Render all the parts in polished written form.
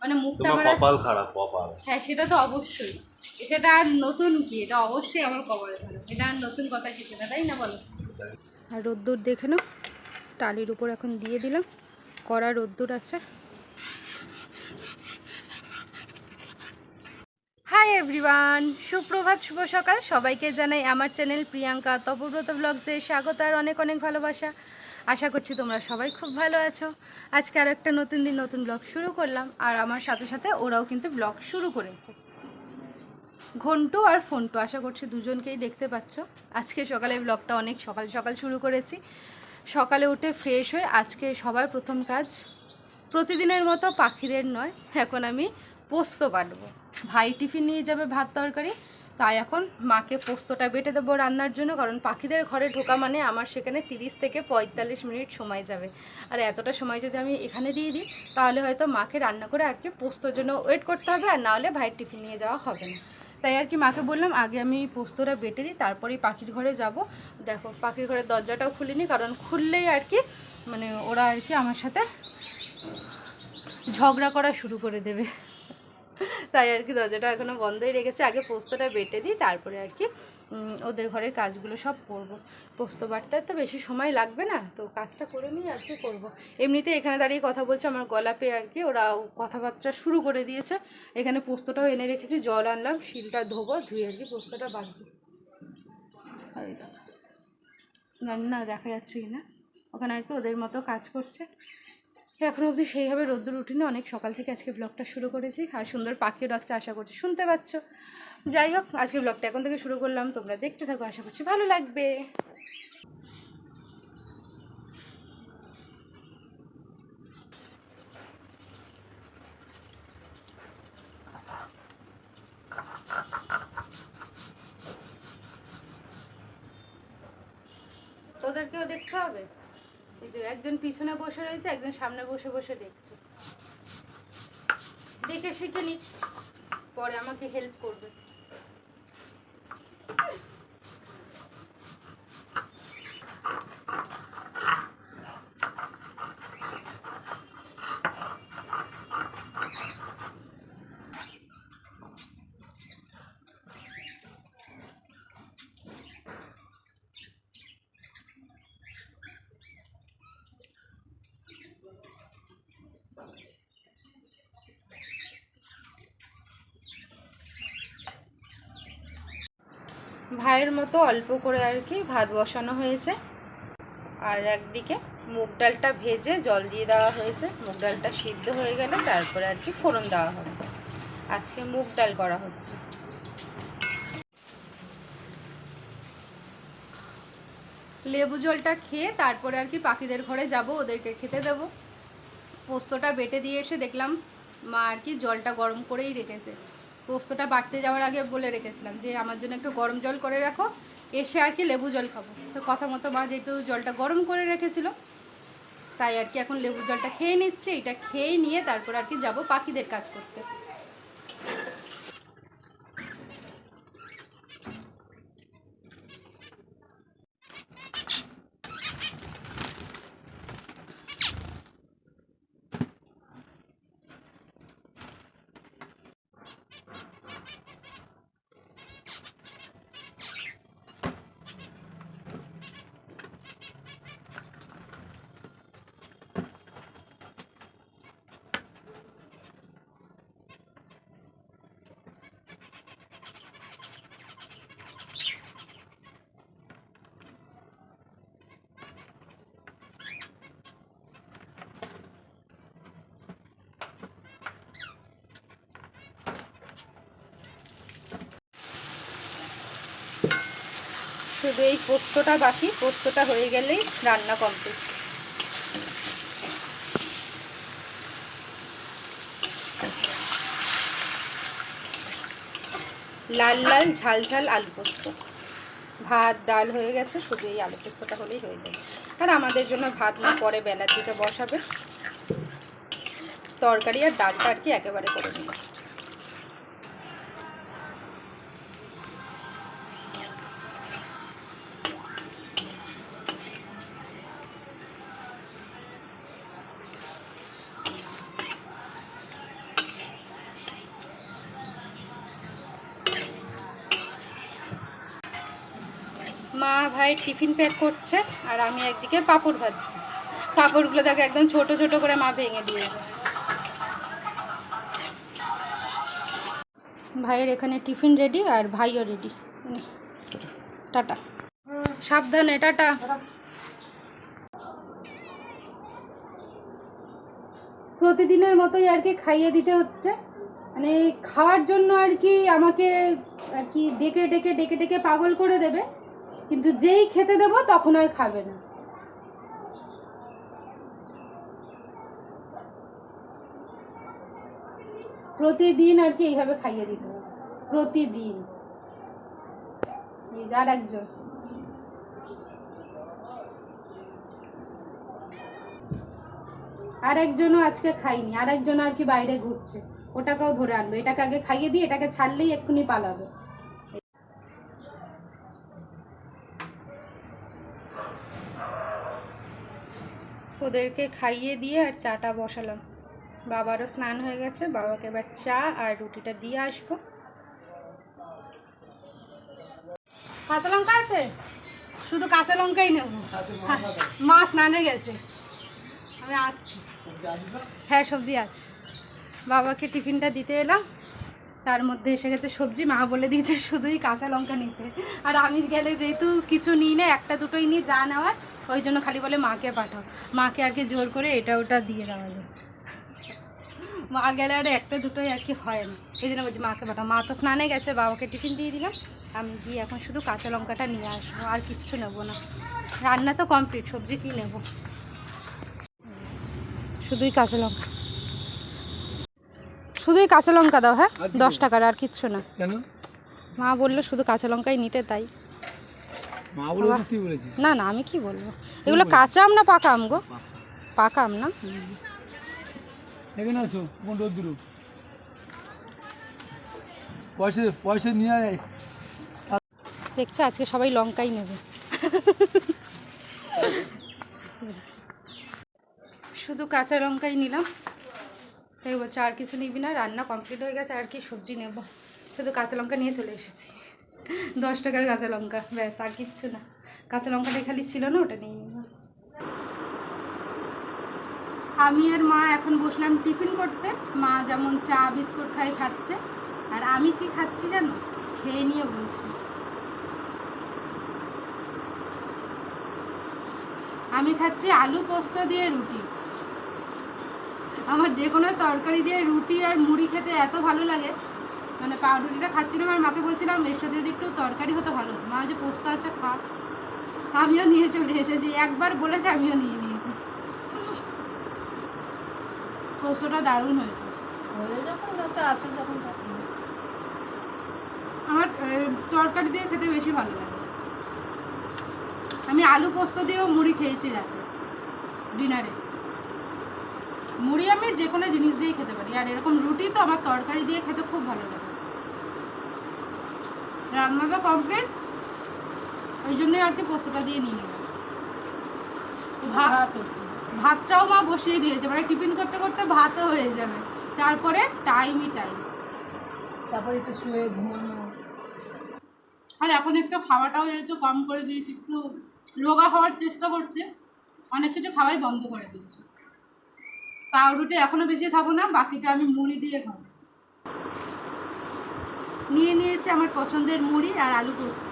মানে মুখটা আমার কপাল খারাপ কপাল। হ্যাঁ সেটা তো অবশ্যই, সেটা আর নতুন কি, এটা অবশ্যই আমার কপালে খারাপ, এটা আর নতুন কথা কিছু না, তাই না বলো? আর রোদ্দুর দেখে নাও, টালির উপর এখন দিয়ে দিলাম, কড়া রোদ্দুর আছে। হাই এভরিওয়ান, সুপ্রভাত, শুভ সকাল সবাইকে জানাই আমার চ্যানেল প্রিয়াঙ্কা তপব্রত ব্লগসে স্বাগত আর অনেক অনেক ভালোবাসা। আশা করছি তোমরা সবাই খুব ভালো আছো। আজকে আরও একটা নতুন দিন, নতুন ব্লগ শুরু করলাম, আর আমার সাথে সাথে ওরাও কিন্তু ব্লগ শুরু করেছে, ঘন্টু আর ফন্টু। আশা করছি দুজনকেই দেখতে পাচ্ছ। আজকে সকালে ব্লগটা অনেক সকাল সকাল শুরু করেছি। সকালে উঠে ফ্রেশ হয়ে আজকে সবার প্রথম কাজ প্রতিদিনের মতো পাখিদের নয়, এখন আমি পোস্ত বাটবো। ভাই টিফিন নিয়ে যাবে ভাত তরকারি, তাই এখন মাকে পোস্তটা বেটে দেবো রান্নার জন্য, কারণ পাখিদের ঘরে ঢোকা মানে আমার সেখানে 30 থেকে 45 মিনিট সময় যাবে। আর এতটা সময় যদি আমি এখানে দিয়ে দিই তাহলে হয়তো মাকে রান্না করে আর কি পোস্তর জন্য ওয়েট করতে হবে, আর নাহলে ভাইয়ের টিফিন নিয়ে যাওয়া হবে না। তাই আর কি মাকে বললাম আগে আমি পোস্তটা বেটে দিই, তারপরেই পাখির ঘরে যাব। দেখো পাখির ঘরের দরজাটাও খুলিনি, কারণ খুললেই আর কি মানে ওরা আর কি আমার সাথে ঝগড়া করা শুরু করে দেবে, তাই আর কি দরজাটা এখনও বন্ধই রেখেছে। আগে পোস্তটা বেটে দিই, তারপরে আর কি ওদের ঘরের কাজগুলো সব করব। পোস্ত বাটতে তো বেশি সময় লাগবে না, তো কাজটা করে নিই আর কি করবো। এমনিতে এখানে দাঁড়িয়ে কথা বলছে, আমার গলা পেয়ে আর কি ওরা কথাবার্তা শুরু করে দিয়েছে। এখানে পোস্তটাও এনে রেখেছি, জল আনলাম, শিলটা ধোবো, ধুয়ে আর কি পোস্তটা বাটবো। আর জানি না দেখা যাচ্ছে কি না, ওখানে আর কি ওদের মতো কাজ করছে। এখনও অবধি সেইভাবে রোদ্দুর উঠিনি, অনেক সকাল থেকে আজকে ব্লগটা শুরু করেছি, আর সুন্দর পাখিও ডাকছে, আশা করছি শুনতে পাচ্ছ। যাই হোক, আজকে ব্লগটা এখন থেকে শুরু করলাম, তোমরা দেখতে থাকো, আশা করছি ভালো লাগবে। তোদেরকেও দেখতে হবে, এই যে একজন পিছনে বসে রয়েছে, একজন সামনে বসে বসে দেখছে, দেখে শিখে নি, পরে আমাকে হেল্প করবে। ভাইয়ের মতো অল্প করে আর কি ভাত বসানো হয়েছে, আর একদিকে মুগ ডালটা ভেজে জল দিয়ে দেওয়া হয়েছে। মুগ ডালটা সিদ্ধ হয়ে গেলে তারপরে আর কি ফোড়ন দেওয়া হবে। আজকে মুগ ডাল করা হচ্ছে। লেবু জলটা খেয়ে তারপরে আর কি পাখিদের ঘরে যাব, ওদেরকে খেতে দেবো। পোস্তটা বেটে দিয়ে এসে দেখলাম মা আর কি জলটা গরম করেই রেখেছে। পোস্তটা বাটতে যাওয়ার আগে বলে রেখেছিলাম যে আমার জন্য একটু গরম জল করে রাখো, এসে আর কি লেবু জল খাবো। তো কথা মতো মা যেহেতু জলটা গরম করে রেখেছিল, তাই আর কি এখন লেবু জলটা খেয়ে নিচ্ছে। এটা খেয়ে নিয়ে তারপর আর কি যাবো পাখিদের কাজ করতে। শুধু এই পোস্তটা বাকি, পোস্তটা হয়ে গেলেই রান্না কমপ্লিট। লাল লাল ঝাল ঝাল আলু পোস্ত, ভাত ডাল হয়ে গেছে, শুধু এই আলু পোস্তটা হলেই হয়ে যাবে। আর আমাদের জন্য ভাত না পরে বেলার দিকে বসাবে, তরকারি আর ডালটা আর কি একেবারে করে নেব। মা ভাই টিফিন প্যাক করছে আর আমি একদিকে পাঁপড় ভাজছি। পাঁপড়গুলো দেখো একদম ছোট ছোট করে মা ভেঙে দিয়েছে। ভাইয়ের এখানে টিফিন রেডি আর ভাইও রেডি। টাটা, সাবধানে, টাটা। প্রতিদিনের মতোই আর কি খাইয়ে দিতে হচ্ছে, মানে খাওয়ার জন্য আর কি আমাকে আর কি ডেকে ডেকে ডেকে ডেকে পাগল করে দেবে, কিন্তু যেই খেতে দেব তখন আর খাবে না। প্রতিদিন আর কি এইভাবে খাইয়ে দিতে হবে, প্রতিদিন। এই যার একজন আর একজনও আজকে খাইনি, আর একজন আর কি বাইরে ঘুরছে, ওটাকেও ধরে আনবে। এটাকে আগে খাইয়ে দিয়ে এটাকে ছাড়লেই এক্ষুনি পালাবে। ওদেরকে খাইয়ে দিয়ে আর চাটা বসালাম। বাবারও স্নান হয়ে গেছে, বাবাকে এবার চা আর রুটিটা দিয়ে আসবো। কাঁচা লঙ্কা আছে? শুধু কাঁচা লঙ্কাই নেব। মা স্নানে গেছে, আমি আসছি। হ্যাঁ, সবজি আছে। বাবাকে টিফিনটা দিতে এলাম, তার মধ্যে এসে গেছে সবজি। মা বলে দিয়েছে শুধুই কাঁচা লঙ্কা নিতে, আর আমি গেলে যেহেতু কিছু নিই না, একটা দুটোই নিই যা নেওয়ার, ওই জন্য খালি বলে মাকে পাঠাও। মাকে আর কি জোর করে এটা ওটা দিয়ে দেওয়া যায়। মা গেলে আর একটা দুটোই আর কি হয় না, এই জন্য বলছি মাকে পাঠাও। মা তো স্নানে গেছে, বাবাকে টিফিন দিয়ে দিলাম। আমি গিয়ে এখন শুধু কাঁচা লঙ্কাটা নিয়ে আসবো, আর কিচ্ছু নেবো না। রান্না তো কমপ্লিট, সবজি কি নেব, শুধুই কাঁচা লঙ্কা। শুধুই কাঁচা লঙ্কা দাও। হ্যাঁ, 10 টাকার, আর কিচ্ছু না। কেন? মা বললো শুধু কাঁচা লঙ্কাই নিতে, তাই। মা বলে তুই বলেছিস? না না, আমি কি বলবো, এগুলো কাঁচা আম না পাকা আম গো? পাকা আম না। এখানে আসো, কোন রোদ্দুর পয়সা পয়সা নিয়ে আয়। দেখছো আজকে সবাই লঙ্কাই নেবে। শুধু কাঁচা লঙ্কাই নিলাম, তাই বলছে আর কিছু নিবি না, রান্না কমপ্লিট হয়ে গেছে, আর কি সবজি নেব। শুধু কাঁচা লঙ্কা নিয়ে চলে এসেছি। 10 টাকার কাঁচা লঙ্কা, ব্যাস, আর কিচ্ছু না। কাঁচা লঙ্কাটাই খালি ছিল না, ওটা নিয়ে নিলাম। আমি আর মা এখন বসলাম টিফিন করতে। মা যেমন চা বিস্কুট খাচ্ছে, আর আমি কি খাচ্ছি জানো? খেয়ে নিয়ে বলছি। আমি খাচ্ছি আলু পোস্ত দিয়ে রুটি। আমার যে কোনো তরকারি দিয়ে রুটি আর মুড়ি খেতে এত ভালো লাগে, মানে পাউরুটিটা খাচ্ছিলাম আর মাকে বলছিলাম এর সাথে যদি একটু তরকারি হতো ভালো হতো। মা যে পোস্ত আছে খা, আমিও নিয়ে চলে এসেছি। একবার বলেছে, আমিও নিয়ে নিয়েছি। পোস্তটা দারুণ হয়েছে। আমার তরকারি দিয়ে খেতে বেশি ভালো লাগে। আমি আলু পোস্ত দিয়েও মুড়ি খেয়েছি রাতে ডিনারে। মুড়ি আমি যে কোনো জিনিস দিয়েই খেতে পারি, আর এরকম রুটি তো আমার তরকারি দিয়ে খেতে খুব ভালো লাগে। রান্নাটা কমপ্লিট, ওই জন্যই আর কি পোস্তটা দিয়ে নিয়ে নিলাম। ভাতটাও মা বসিয়ে দিয়েছে, মানে টিফিন করতে করতে ভাতও হয়ে যাবে। তারপরে টাইমই টাইম, তারপরে একটু শুয়ে ঘুমানো। আর এখন একটু খাওয়াটাও যেহেতু কম করে দিয়েছি, একটু রোগা হওয়ার চেষ্টা করছে, অনেক কিছু খাওয়াই বন্ধ করে দিয়েছি। পাউরুটি এখনো বেশি খাবো না, বাকিটা আমি মুড়ি দিয়ে খাবো। নিয়ে নিয়েছি আমার পছন্দের মুড়ি আর আলু পোস্ত।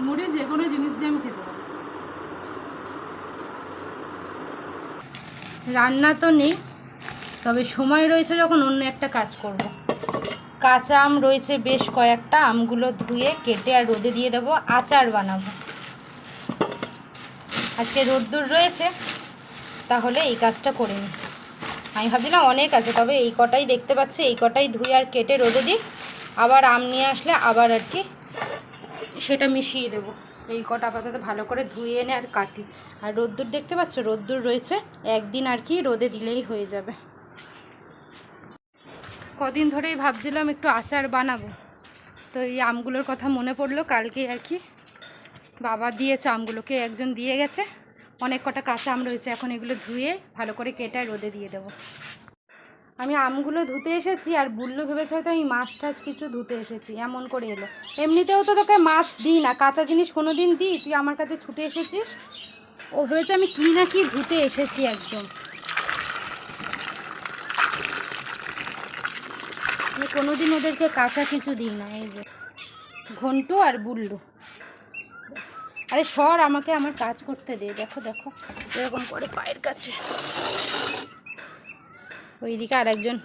মুড়ি যে কোনো জিনিস দিয়ে আমি খেতে পারি। রান্না তো নেই, তবে সময় রয়েছে যখন অন্য একটা কাজ করব। কাঁচা আম রয়েছে বেশ কয়েকটা, আমগুলো ধুয়ে কেটে আর রোদে দিয়ে দেবো, আচার বানাবো। আজকে রোদ্দুর রয়েছে, তাহলে এই কাজটা করে নিই। আমি ভাবছিলাম অনেক আছে, তবে এই কটাই দেখতে পাচ্ছি, এই কটাই ধুয়ে আর কেটে রোদে দিই। আবার আম নিয়ে আসলে আবার আর কি সেটা মিশিয়ে দেবো। এই কটা আপাতত ভালো করে ধুয়ে এনে আর কাটি। আর রোদ্দুর দেখতে পাচ্ছ, রোদ্দুর রয়েছে, একদিন আর কি রোদে দিলেই হয়ে যাবে। কদিন ধরেই ভাবছিলাম একটু আচার বানাবো, তো এই আমগুলোর কথা মনে পড়লো কালকে আর কি। বাবা দিয়েছে আমগুলোকে, একজন দিয়ে গেছে। অনেক কটা কাঁচা আম রয়েছে, এখন এগুলো ধুয়ে ভালো করে কেটে রোদে দিয়ে দেবো। আমি আমগুলো ধুতে এসেছি আর বুল্লু ভেবেছে হয়তো আমি মাছ টাছ কিছু ধুতে এসেছি, এমন করে এলো। এমনিতেও তো তোকে মাছ দিই না, কাঁচা জিনিস কোনো দিন দিই, তুই আমার কাছে ছুটে এসেছিস। ও ভেবেছে আমি কী না কি ধুতে এসেছি একদম। আমি কোনো দিন ওদেরকে কাঁচা কিছু দিই না। এই যে ঘন্টু আর বুল্লু, আরে সর, আমাকে আমার কাজ করতে দে। দেখো দেখো এরকম করে পায়ের কাছে। ওইদিকে আর একজন,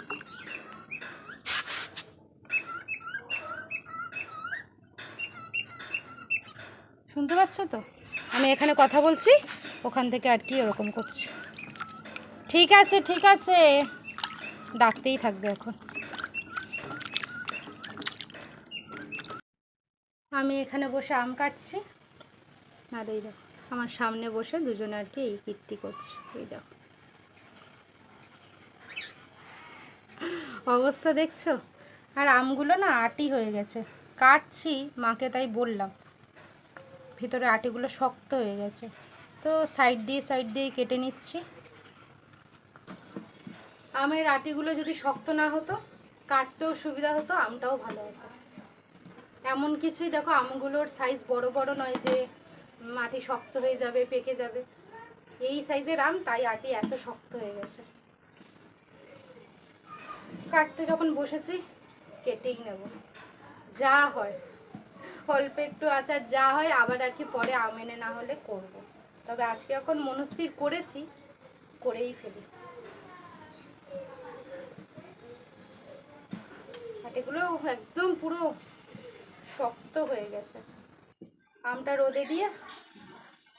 শুনতে পাচ্ছ তো? আমি এখানে কথা বলছি, ওখান থেকে আর কি ওরকম করছি। ঠিক আছে ঠিক আছে, ডাকতেই থাকবে এখন। আমি এখানে বসে আম কাটছি, আর এই দেখো আমার সামনে বসে দুজনে আর কি এই কীর্তি করছি। এই দেখো অবস্থা দেখছো। আর আমগুলো না আটি হয়ে গেছে, কাটছি মাকে তাই বললাম, ভিতরে আটিগুলো শক্ত হয়ে গেছে, তো সাইড দিয়ে কেটে নিচ্ছি। আমের আটিগুলো যদি শক্ত না হতো কাটতেও সুবিধা হতো, আমটাও ভালো হতো। এমন কিছুই দেখো, আমগুলোর সাইজ বড় বড় নয় যে আটি শক্ত হয়ে যাবে, পেকে যাবে। এই সাইজের আম, তাই আটি এত শক্ত হয়ে গেছে। কাটতে যখন বসেছি কেটেই নেব, যা হয় অল্প একটু আচার যা হয়, আবার আর কি পরে আম এনে না হলে করব। তবে আজকে এখন মনস্থির করেছি, করেই ফেলি। আটিগুলো একদম পুরো শক্ত হয়ে গেছে। আমটা রোদে দিয়ে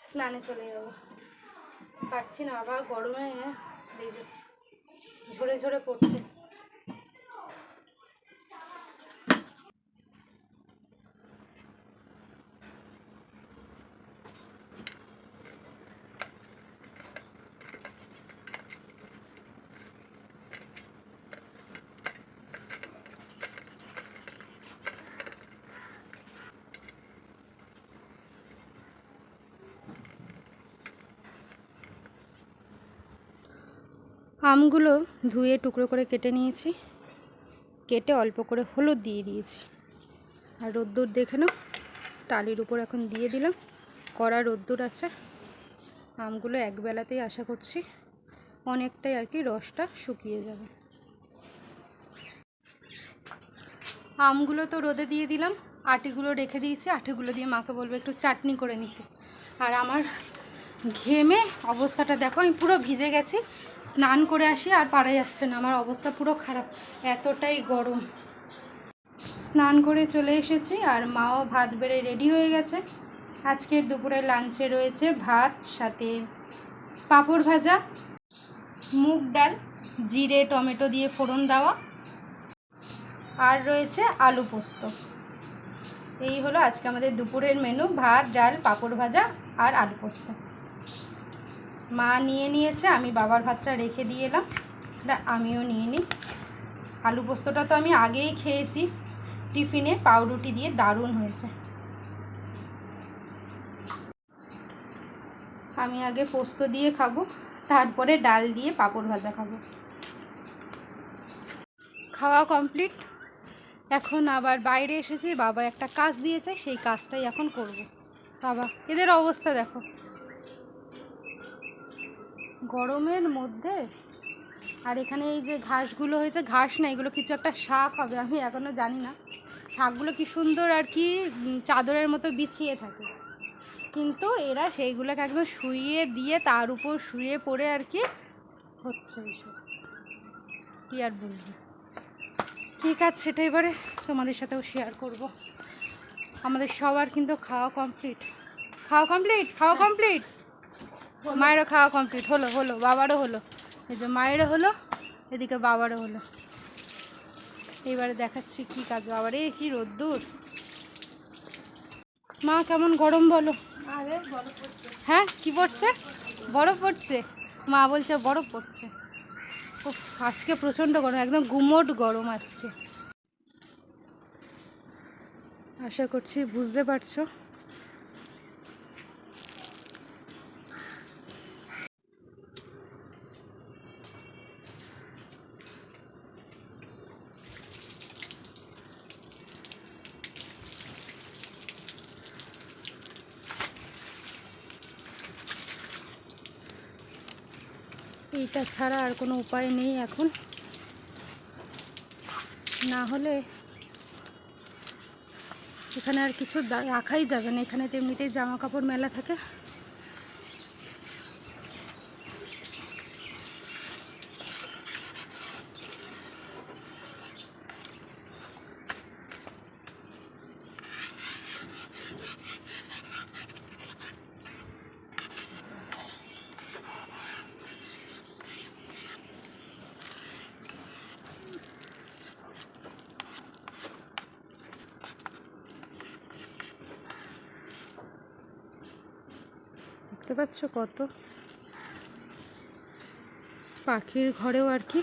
স্নানে চলে যাবো, পারছি না, আবার গরমে ঝরে ঝরে পড়ছে। আমগুলো ধুয়ে টুকরো করে কেটে নিয়েছি, কেটে অল্প করে হলুদ দিয়ে দিয়েছি। আর রোদ্দুর দেখে নাও, টালির উপর এখন দিয়ে দিলাম, কড়া রোদ্দুর আছে। আমগুলো একবেলাতেই আশা করছি অনেকটাই আর কি রসটা শুকিয়ে যাবে। আমগুলো তো রোদে দিয়ে দিলাম, আটিগুলো রেখে দিয়েছি, আটিগুলো দিয়ে মাকে বলবো একটু চাটনি করে নিতে। আর আমার ঘেমে অবস্থাটা দেখো, আমি পুরো ভিজে গেছি, স্নান করে আসি আর পারা যাচ্ছে না, আমার অবস্থা পুরো খারাপ, এতটাই গরম। স্নান করে চলে এসেছি আর মাও ভাত বেড়ে রেডি হয়ে গেছে। আজকের দুপুরে লাঞ্চে রয়েছে ভাত, সাথে পাঁপড় ভাজা, মুগ ডাল জিরে টমেটো দিয়ে ফোড়ন দেওয়া, আর রয়েছে আলু পোস্ত। এই হলো আজকে আমাদের দুপুরের মেনু, ভাত ডাল পাঁপড় ভাজা আর আলু পোস্ত। মা নিয়ে নিয়েছে, আমি বাবার ভাতটা রেখে দিয়ে এলাম, আমিও নিয়ে নিই। আলু পোস্তটা তো আমি আগেই খেয়েছি টিফিনে, পাউরুটি দিয়ে দারুণ হয়েছে। আমি আগে পোস্ত দিয়ে খাবো, তারপরে ডাল দিয়ে পাঁপড় ভাজা খাবো। খাওয়া কমপ্লিট, এখন আবার বাইরে এসেছি, বাবা একটা কাজ দিয়েছে, সেই কাজটাই এখন করব। বাবা এদের অবস্থা দেখো, গরমের মধ্যে। আর এখানে এই যে ঘাসগুলো হয়েছে, ঘাস না, এগুলো কিছু একটা শাক হবে, আমি এখনও জানি না। শাকগুলো কি সুন্দর আর কি চাদরের মতো বিছিয়ে থাকে, কিন্তু এরা সেইগুলোকে একদম শুইয়ে দিয়ে তার উপর শুয়ে পড়ে আর কি হচ্ছে এইসব, কী আর বলবো। ঠিক আছে, সেটা এবারে তোমাদের সাথেও শেয়ার করব। আমাদের সবার কিন্তু খাওয়া কমপ্লিট, খাওয়া কমপ্লিট, খাওয়া কমপ্লিট, মায়েরও খাওয়া কমপ্লিট হলো, হলো বাবারও হলো, এই যে মায়েরও হলো, এদিকে বাবারও হলো। এবারে দেখাচ্ছি কি কাজ। বাবারে কি রোদ্দুর, মা কেমন গরম বলো। হ্যাঁ কি পড়ছে? বরফ পড়ছে, মা বলছে বরফ পড়ছে। আজকে প্রচণ্ড গরম, একদম গুমোট গরম আজকে। আশা করছি বুঝতে পারছো। এইটা ছাড়া আর কোনো উপায় নেই এখন, না হলে এখানে আর কিছু রাখাই যাবে না। এখানে তো এমনিতেই জামা কাপড় মেলা থাকে। দেখতে পাচ্ছ কত পাখির ঘরেও আর কি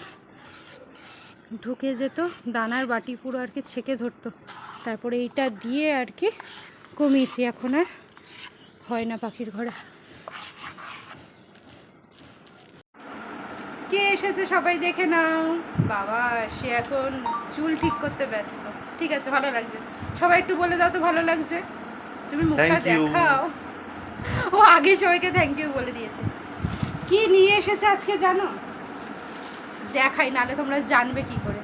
ঢুকে যেত, দানার বাটি পুরো আর কি ছেঁকে ধরতো। তারপরে এইটা দিয়ে আর কি কমিয়েছি, এখন আর হয় না পাখির ঘরে। কে এসেছে সবাই দেখে নাও। বাবা সে এখন চুল ঠিক করতে ব্যস্ত। ঠিক আছে, ভালো লাগছে। সবাই একটু বলে দাও তো ভালো লাগছে, তুমি মুখটা দেখাও। ও আগে সবাইকে থ্যাংক ইউ বলে দিয়েছে। কি নিয়ে এসেছে আজকে জানো? দেখাই, নাহলে তোমরা জানবে কি করে।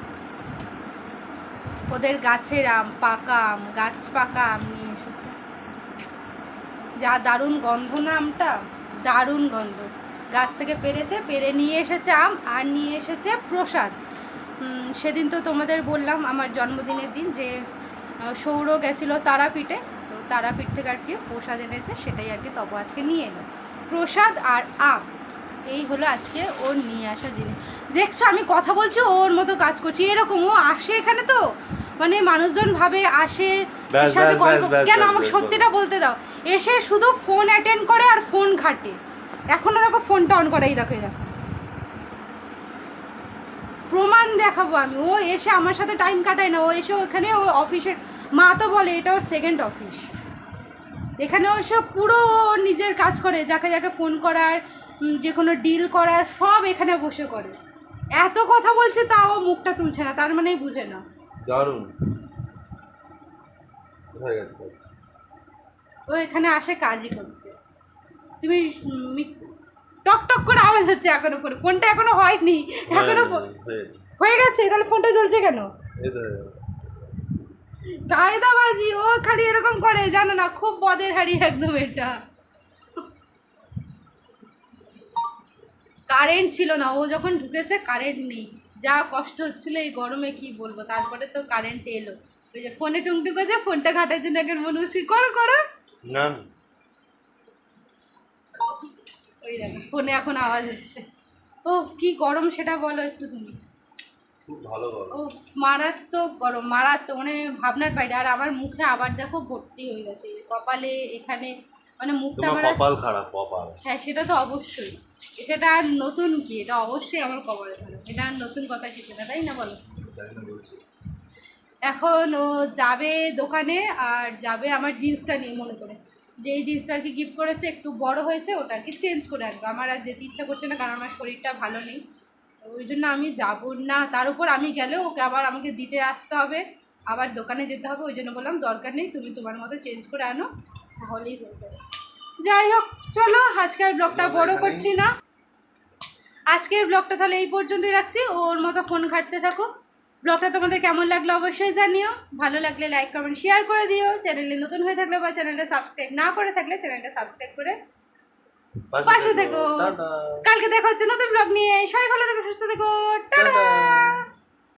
ওদের গাছের আম, পাকা আম, গাছ পাকা আম নিয়ে এসেছে। যা দারুণ গন্ধ না আমটা, দারুণ গন্ধ। গাছ থেকে পেরেছে, পেরে নিয়ে এসেছে আম, আর নিয়ে এসেছে প্রসাদ। সেদিন তো তোমাদের বললাম আমার জন্মদিনের দিন যে সৌর গেছিলো তারাপীঠে, তো তারাপীঠ থেকে আর কি প্রসাদ এনেছে, সেটাই আর কি তবু আজকে নিয়ে এলো। প্রসাদ আর আম, এই হলো আজকে ওর নিয়ে আসা জিনিস। দেখছো আমি কথা বলছি ওর মতো কাজ করছি, এরকম ও আসে এখানে তো মানে মানুষজন ভাবে আসে এর সাথে গল্প। কেন আমাকে সত্যিটা বলতে দাও। এসে শুধু ফোন অ্যাটেন্ড করে আর ফোন ঘাটে। এখনো দেখো ফোনটা অন করাই দেখো, প্রমাণ দেখাবো আমি। ও এসে আমার সাথে টাইম কাটায় না, ও এসে ওখানে ও অফিসের মা তো বলে এটা ওর সেকেন্ড অফিস। এখানে ও এসে পুরো নিজের কাজ করে, যাকে যাকে ফোন করার, যে কোনো ডিল করার সব এখানে বসে করে। এত কথা বলছে তাও মুখটা তুলছে না, তার মানেই বুঝে না। দারুণ। ও এখানে আসে কাজই করতে। তুমি টক টক করে আওয়াজ হচ্ছে এখনো, করে ফোনটা এখনো হয়নি, এখনো হয়ে গেছে, তাহলে ফোনটা জ্বলছে কেন? কায়দাবাজি, ও খালি এরকম করে জানো না, খুব বদের হাড়ি একদম। এটা কারেন্ট ছিল না, ও যখন ঢুকেছে কারেন্ট নেই, যা কষ্ট হচ্ছিল এই গরমে কি বলবো। তারপরে তো কারেন্ট এলো, ওই যে ফোনে টুংটুক আছে, ফোনটা ঘাটার জন্য এখন মনে হচ্ছে করো করো না, ওই দেখো ফোনে এখন আওয়াজ হচ্ছে। ও কি গরম সেটা বলো একটু তুমি। খুব ভালো গরম, ও মারাত্মক গরম, মারাত্মক, মানে ভাবনার বাইরে। আর আমার মুখে আবার দেখো ভর্তি হয়ে গেছে কপালে, এখানে মানে মুখটা আমার কপাল খারাপ। কপাল, হ্যাঁ সেটা তো অবশ্যই, সেটা আর নতুন কি, এটা অবশ্যই আমার কপালে খারাপ, এটা আর নতুন কথা কিছু না, তাই না বলো? এখন ও যাবে দোকানে, আর যাবে আমার জিন্সটা নিয়ে, মনে করে যে এই জিন্সটা আর কি গিফট করেছে, একটু বড় হয়েছে, ওটা আর কি চেঞ্জ করে আসবে। আমার আর যেতে ইচ্ছা করছে না, কারণ আমার শরীরটা ভালো নেই, ওই জন্য আমি যাব না। তার উপর আমি গেলেও ওকে আবার আমাকে দিতে আসতে হবে, আবার দোকানে যেতে হবে। ওই জন্য বললাম দরকার নেই, তুমি তোমার মতো চেঞ্জ করে আনো, তাহলেই হয়ে যাবে। যাই হোক চলো, আজকের ব্লগটা বড় করছি না, আজকের ব্লগটা তাহলে এই পর্যন্তই রাখছি। ওর মতো ফোন ঘাটতে থাকো। ব্লগটা তোমাদের কেমন লাগলো অবশ্যই জানিও, ভালো লাগলে লাইক কমেন্ট শেয়ার করে দিও। চ্যানেলে নতুন হয়ে থাকলে বা চ্যানেলটা সাবস্ক্রাইব না করে থাকলে চ্যানেলটা সাবস্ক্রাইব করে পাশে থেকো। কালকে দেখা হচ্ছে নতুন ব্লগ নিয়ে। সবাই ভালো থেকো, সুস্থ থেকো, টাটা।